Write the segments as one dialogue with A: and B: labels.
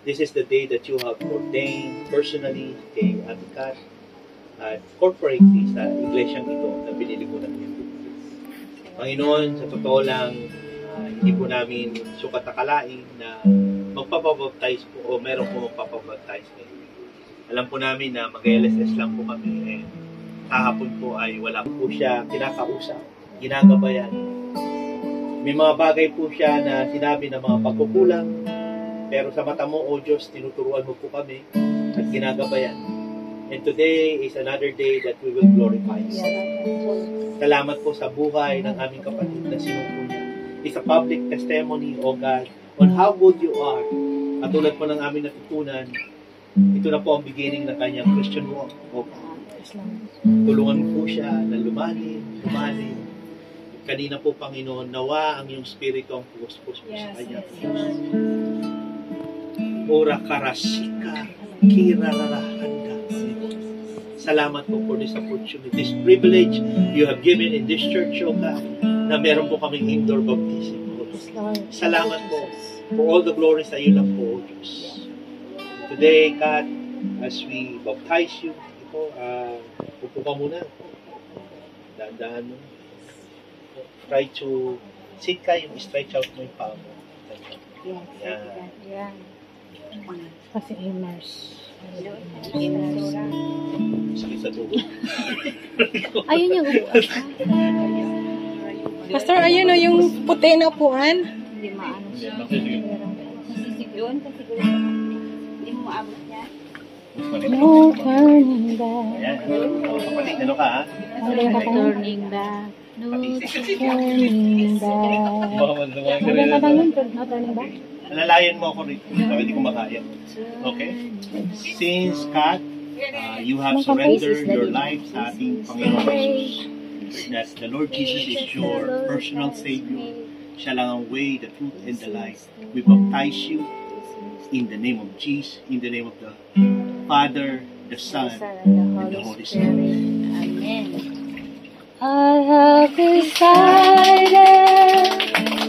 A: This is the day that you have ordained personally kay Ate Kat at corporately sa iglesyang ito na pinili mo ng iyong Panginoon, sa totoo lang, hindi po namin sukat akalain na magpapabaptize po o meron po magpapabaptize ngayon. Alam po namin na mag-LSS lang po kami, kahapon po ay wala po siya kinakausap, ginagabayan. May mga bagay po siya na sinabi na mga pagkukulang, pero sa mata mo, O Diyos, tinuturuan mo po kami at ginagabayan. And today is another day that we will glorify you. Salamat po sa buhay ng aming kapatid na sinuko niya. It's a public testimony, O God, on how good you are. At tulad po ng aming natutunan, ito na po ang beginning ng kanyang Christian walk, O God. Tulungan po siya na lumalim. Kanina po, Panginoon, nawa ang iyong spirito ang puspos po sa kanya. Ora karasika, kirararahanda. Salamat po for this opportunity, this privilege you have given in this church, O God, na meron po kaming indoor baptism, O Lord. Salamat po for all the glory sa iyo lang po, O Diyos. Today, God, as we baptize you, upo ka muna. Dahan-dahan mo. Try to sit ka, yung stretch out mo yung paa mo.
B: Yan.
C: Kasi immerse.
A: Sige sa tubo.
C: Ayun yung
B: Pastor, ayun o yung puti na upuan.
C: Hindi maano siya.
B: Yun, kasi hindi mo maabot niya.
C: No turning back.
A: Ayan. Kapatid, ano ka ha?
C: No turning back. No turning back. Maganda ba yun? No turning back?
A: Alalayan mo ako rito. Hindi ko makaya. Okay? Since, Kat, you have surrendered your life sa ating Panginoon Jesus, that the Lord Jesus is your personal Savior. Siya lang ang way, the truth, and the life. We baptize you in the name of Jesus, in the name of the Father, the Son, and the Holy Spirit.
C: Amen. I have decided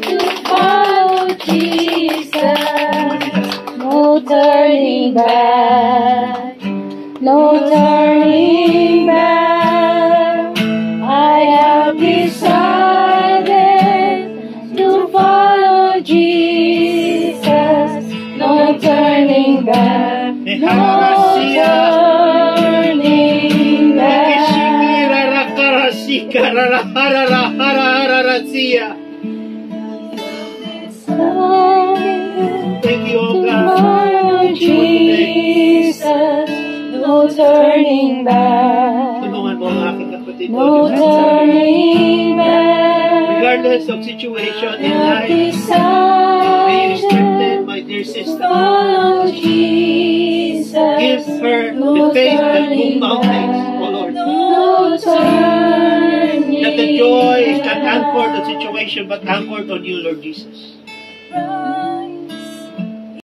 C: to follow Jesus. No turning back. No turning back. I have decided to follow Jesus. No turning back. No turning back.
A: Thank you, O God.
C: Follow Jesus. No turning back.
A: Tulungan mo ang aking kapatid.
C: No turning back.
A: Regardless of situation in life, may you
C: Decided
A: strengthen my dear sister.
C: follow Jesus.
A: Give her the faith that moves mountains, O Lord.
C: No turning
A: That the joy is not anchored on situation, but anchored on you, Lord Jesus.